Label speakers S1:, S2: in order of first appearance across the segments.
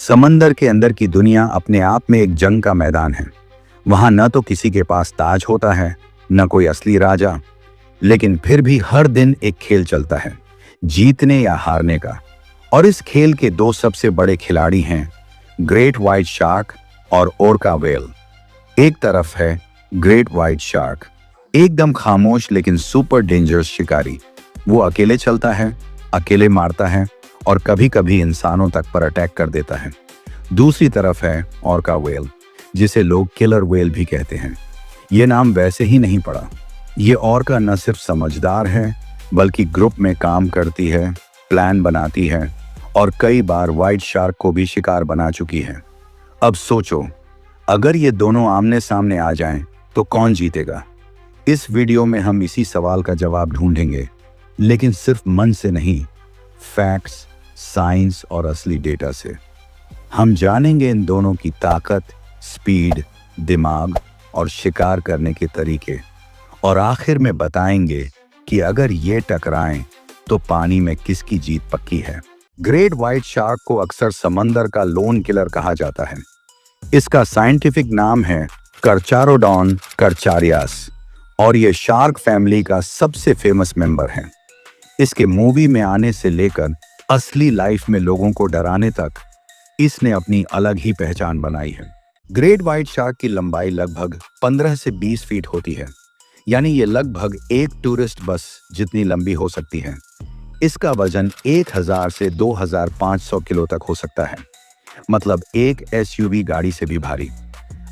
S1: समंदर के अंदर की दुनिया अपने आप में एक जंग का मैदान है। वहां न तो किसी के पास ताज होता है, न कोई असली राजा, लेकिन फिर भी हर दिन एक खेल चलता है, जीतने या हारने का। और इस खेल के दो सबसे बड़े खिलाड़ी हैं, ग्रेट व्हाइट शार्क और ओरका व्हेल। एक तरफ है ग्रेट व्हाइट शार्क, एकदम खामोश लेकिन सुपर डेंजरस शिकारी। वो अकेले चलता है, अकेले मारता है और कभी-कभी इंसानों तक पर अटैक कर देता है। दूसरी तरफ है ओरका व्हेल, जिसे लोग किलर व्हेल भी कहते हैं। ये नाम वैसे ही नहीं पड़ा। ये ओरका न सिर्फ समझदार है, बल्कि ग्रुप में काम करती है, प्लान बनाती है और कई बार व्हाइट शार्क को भी शिकार बना चुकी है। अब सोचो, अगर ये दोनों आमने सामने आ जाएं, तो कौन जीतेगा? इस वीडियो में हम इसी सवाल का जवाब ढूंढेंगे, लेकिन सिर्फ मन से नहीं, फैक्ट्स, साइंस और असली डेटा से। हम जानेंगे इन दोनों की ताकत, स्पीड, दिमाग और शिकार करने के तरीके। और आखिर में बताएंगे कि अगर ये टकराएं तो पानी में किसकी जीत पक्की है। ग्रेट व्हाइट शार्क को अक्सर समंदर का लोन किलर कहा जाता है। इसका साइंटिफिक नाम है करचारोडॉन करचारियास और ये शार्क फैमिली का सबसे फेमस मेंबर है। इसके मूवी में आने से लेकर असली लाइफ में लोगों को डराने तक इसने अपनी अलग ही पहचान बनाई है। ग्रेट व्हाइट शार्क की लंबाई लगभग 15 से 20 फीट होती है, यानी ये लगभग एक टूरिस्ट बस जितनी लंबी हो सकती है। इसका वजन 1000 से 2500 किलो तक हो सकता है, मतलब एक एसयूवी गाड़ी से भी भारी।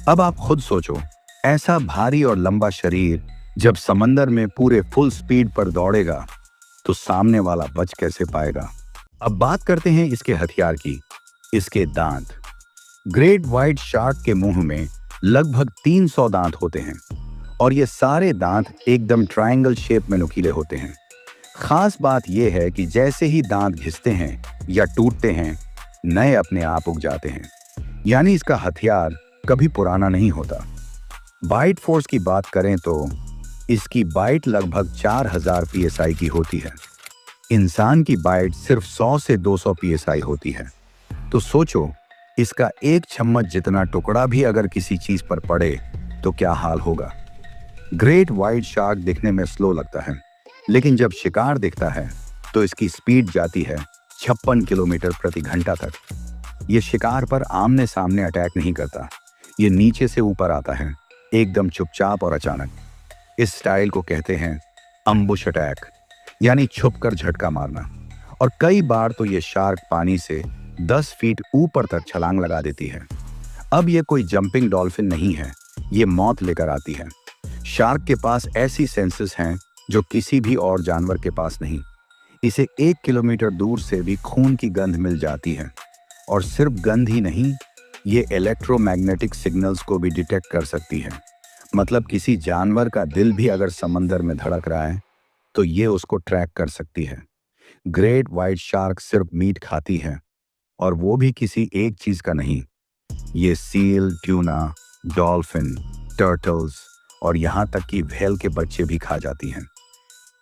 S1: अब आप खुद सोचो, ऐसा भारी और लंबा शरीर जब समंदर में पूरे फुल स्पीड पर दौड़ेगा तो सामने वाला बच कैसे पाएगा। अब बात करते हैं इसके हथियार की, इसके दांत। ग्रेट व्हाइट शार्क के मुंह में लगभग 300 दांत होते हैं और ये सारे दांत एकदम ट्रायंगल शेप में नुकीले होते हैं। खास बात यह है कि जैसे ही दांत घिसते हैं या टूटते हैं, नए अपने आप उग जाते हैं, यानी इसका हथियार कभी पुराना नहीं होता। बाइट फोर्स की बात करें तो इसकी बाइट लगभग 4000 psi की होती है। इंसान की बाइट सिर्फ 100 से 200 psi होती है। तो सोचो, इसका एक चम्मच जितना टुकड़ा भी अगर किसी चीज पर पड़े तो क्या हाल होगा। ग्रेट व्हाइट शार्क दिखने में स्लो लगता है, लेकिन जब शिकार दिखता है तो इसकी स्पीड जाती है 56 किलोमीटर प्रति घंटा तक। ये शिकार पर आमने सामने अटैक नहीं करता, ये नीचे से ऊपर आता है, एकदम चुपचाप और अचानक। इस स्टाइल को कहते हैं अम्बुश अटैक, यानी छुपकर झटका मारना। और कई बार तो ये शार्क पानी से 10 फीट ऊपर तक छलांग लगा देती है। अब ये कोई जंपिंग डॉल्फिन नहीं है, ये मौत लेकर आती है। शार्क के पास ऐसी सेंसेस हैं जो किसी भी और जानवर के पास नहीं। इसे 1 किलोमीटर दूर से भी खून की गंध मिल जाती है। और सिर्फ गंध ही नहीं, ये इलेक्ट्रोमैग्नेटिक सिग्नल्स को भी डिटेक्ट कर सकती है। मतलब किसी जानवर का दिल भी अगर समंदर में धड़क रहा है तो ये उसको ट्रैक कर सकती है। ग्रेट व्हाइट शार्क सिर्फ मीट खाती है, और वो भी किसी एक चीज का नहीं। ये सील, ट्यूना, डॉल्फिन, टर्टल्स और यहाँ तक कि व्हेल के बच्चे भी खा जाती हैं।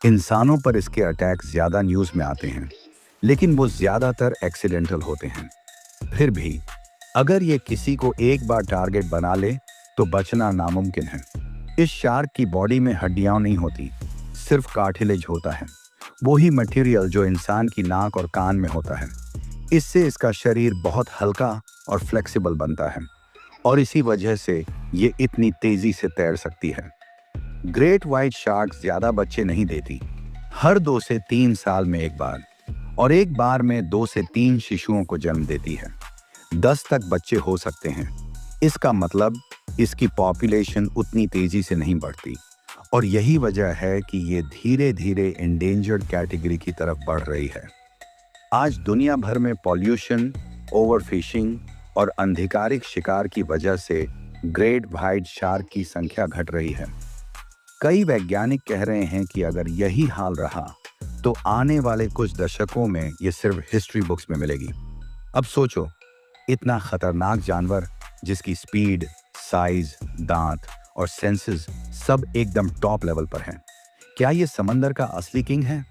S1: इंसानों पर इसके अटैक ज्यादा न्यूज में आते हैं, लेकिन वो ज्यादातर एक्सीडेंटल होते हैं। फिर भी अगर ये किसी को एक बार टारगेट बना ले तो बचना नामुमकिन है। इस शार्क की बॉडी में हड्डियां नहीं होती, सिर्फ कार्टिलेज होता है, वही मटेरियल जो इंसान की नाक और कान में होता है। इससे इसका शरीर बहुत हल्का और फ्लेक्सिबल बनता है, और इसी वजह से ये इतनी तेजी से तैर सकती है। ग्रेट व्हाइट शार्क ज्यादा बच्चे नहीं देती, हर 2 से 3 साल में एक बार, और एक बार में 2 से 3 शिशुओं को जन्म देती है। 10 तक बच्चे हो सकते हैं। इसका मतलब इसकी पॉपुलेशन उतनी तेजी से नहीं बढ़ती, और यही वजह है कि ये धीरे धीरे एंडेंजर्ड कैटेगरी की तरफ बढ़ रही है। आज दुनिया भर में पॉल्यूशन, ओवरफिशिंग और आधिकारिक शिकार की वजह से ग्रेट व्हाइट शार्क की संख्या घट रही है। कई वैज्ञानिक कह रहे हैं कि अगर यही हाल रहा तो आने वाले कुछ दशकों में ये सिर्फ हिस्ट्री बुक्स में मिलेगी। अब सोचो, इतना खतरनाक जानवर जिसकी स्पीड, साइज, दांत और सेंसेस सब एकदम टॉप लेवल पर हैं। क्या ये समंदर का असली किंग है,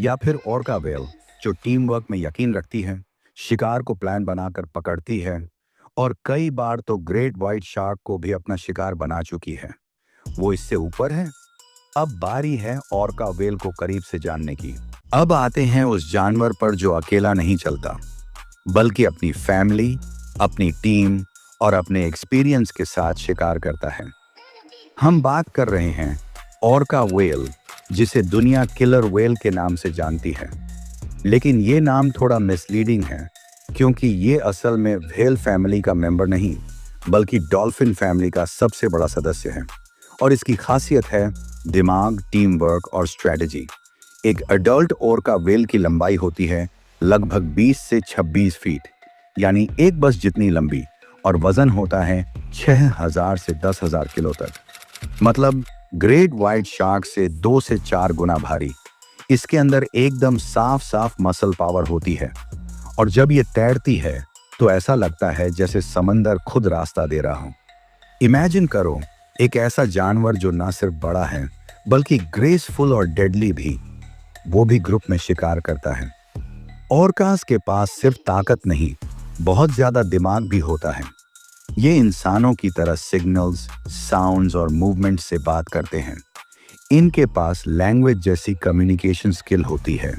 S1: या फिर ओरका व्हेल जो टीम वर्क में यकीन रखती है, शिकार को प्लान बनाकर पकड़ती है और कई बार तो ग्रेट व्हाइट शार्क को भी अपना शिकार बना चुकी है। वो इससे ऊपर है। अब बारी है ऑर्का व्हेल को करीब से जानने की। अब आते हैं उस जानवर पर जो अकेला नहीं चलता, बल्कि अपनी फैमिली, अपनी टीम और अपने एक्सपीरियंस के साथ शिकार करता है। हम बात कर रहे हैं ऑर्का व्हेल, जिसे दुनिया किलर व्हेल के नाम से जानती है। लेकिन ये नाम थोड़ा मिसलीडिंग है, क्योंकि ये असल में व्हेल फैमिली का मेंबर नहीं, बल्कि डॉल्फिन फैमिली का सबसे बड़ा सदस्य है। और इसकी खासियत है दिमाग, टीम वर्क और स्ट्रेटजी। एक अडल्ट ऑर्का व्हेल की लंबाई होती है लगभग 20 से 26 फीट, यानी एक बस जितनी लंबी, और वजन होता है 6000 से 10,000 किलो तक। मतलब ग्रेट व्हाइट शार्क से 2 से 4 गुना भारी। इसके अंदर एकदम साफ साफ मसल पावर होती है, और जब ये तैरती है तो ऐसा लगता है जैसे समंदर खुद रास्ता दे रहा हो। इमेजिन करो एक ऐसा जानवर जो ना सिर्फ बड़ा है, बल्कि ग्रेसफुल और डेडली भी, वो भी ग्रुप में शिकार करता है। ऑर्कास के पास सिर्फ ताकत नहीं, बहुत ज्यादा दिमाग भी होता है। ये इंसानों की तरह सिग्नल्स, साउंड्स और मूवमेंट से बात करते हैं। इनके पास लैंग्वेज जैसी कम्युनिकेशन स्किल होती है।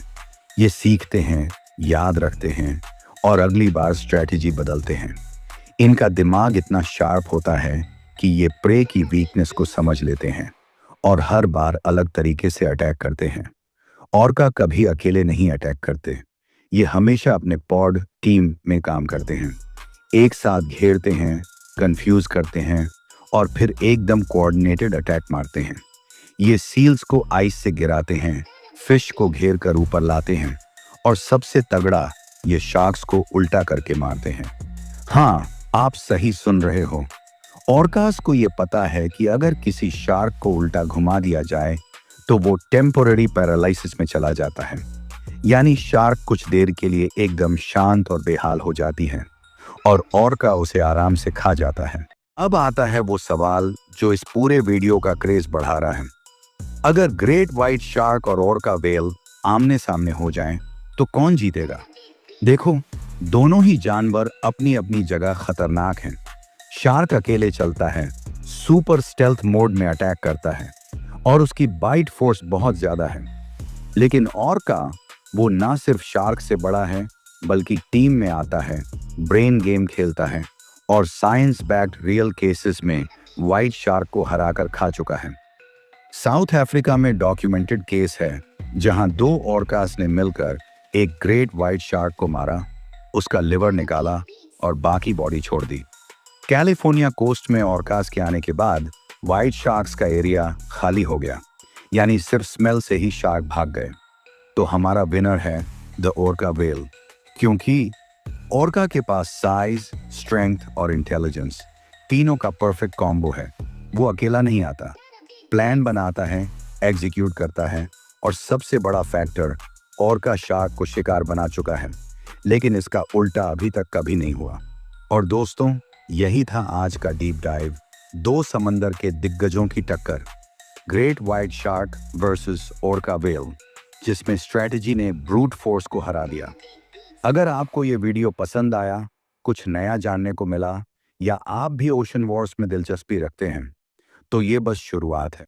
S1: ये सीखते हैं, याद रखते हैं और अगली बार स्ट्रेटजी बदलते हैं। इनका दिमाग इतना शार्प होता है कि ये प्रे की वीकनेस को समझ लेते हैं और हर बार अलग तरीके से अटैक करते हैं। ऑर्का कभी अकेले नहीं अटैक करते। ये हमेशा अपने पॉड टीम में काम करते हैं। एक साथ घेरते हैं, कंफ्यूज करते हैं और फिर एकदम कोऑर्डिनेटेड अटैक मारते हैं। ये सील्स को आइस से गिराते हैं, फिश को घेर कर ऊपर लाते हैं और सबसे तगड़ा, ये शार्क्स को उल्टा करके मारते हैं। हाँ, आप सही सुन रहे हो। ऑर्कास को ये पता है कि अगर किसी शार्क को उल्टा घुमा दिया जाए तो वो टेम्पोररी पैरालिसिस में चला जाता है, यानी शार्क कुछ देर के लिए एकदम शांत और बेहाल हो जाती है और ऑर्का उसे आराम से खा जाता है। अब आता है वो सवाल जो इस पूरे वीडियो का क्रेज बढ़ा रहा है। अगर ग्रेट व्हाइट शार्क और ऑर्का व्हेल आमने सामने हो जाएं, तो कौन जीतेगा? देखो, दोनों ही जानवर अपनी अपनी जगह खतरनाक हैं। शार्क अकेले चलता है, सुपर स्टेल्थ मोड में अटैक करता है और उसकी बाइट फोर्स बहुत ज्यादा है। लेकिन ऑर्का, वो ना सिर्फ शार्क से बड़ा है, बल्कि टीम में आता है, ब्रेन गेम खेलता है और साइंस बैक्ड रियल केसेस में व्हाइट शार्क को हराकर खा चुका है। साउथ अफ्रीका में डॉक्यूमेंटेड केस है जहां 2 ऑर्कास ने मिलकर एक ग्रेट व्हाइट शार्क को मारा, उसका लिवर निकाला और बाकी बॉडी छोड़ दी। कैलिफोर्निया कोस्ट में ऑर्कास के आने के बाद व्हाइट शार्क्स का एरिया खाली हो गया, यानी सिर्फ स्मेल से ही शार्क भाग गए। तो हमारा विनर है द ऑर्का व्हेल, क्योंकि ऑर्का के पास साइज, स्ट्रेंथ और इंटेलिजेंस तीनों का परफेक्ट कॉम्बो है। वो अकेला नहीं आता, प्लान बनाता है, एग्जीक्यूट करता है और सबसे बड़ा फैक्टर, ऑर्का शार्क को शिकार बना चुका है। लेकिन इसका उल्टा अभी तक कभी नहीं हुआ। और दोस्तों, यही था आज का डीप डाइव। 2 समंदर के दिग्गजों की टक्कर, great white shark versus orca whale, जिसमें स्ट्रेटजी ने ब्रूट फोर्स को हरा दिया। अगर आपको ये वीडियो पसंद आया, कुछ नया जानने को मिला, या आप भी ओशन वॉर्स में दिलचस्पी रखते हैं, तो ये बस शुरुआत है।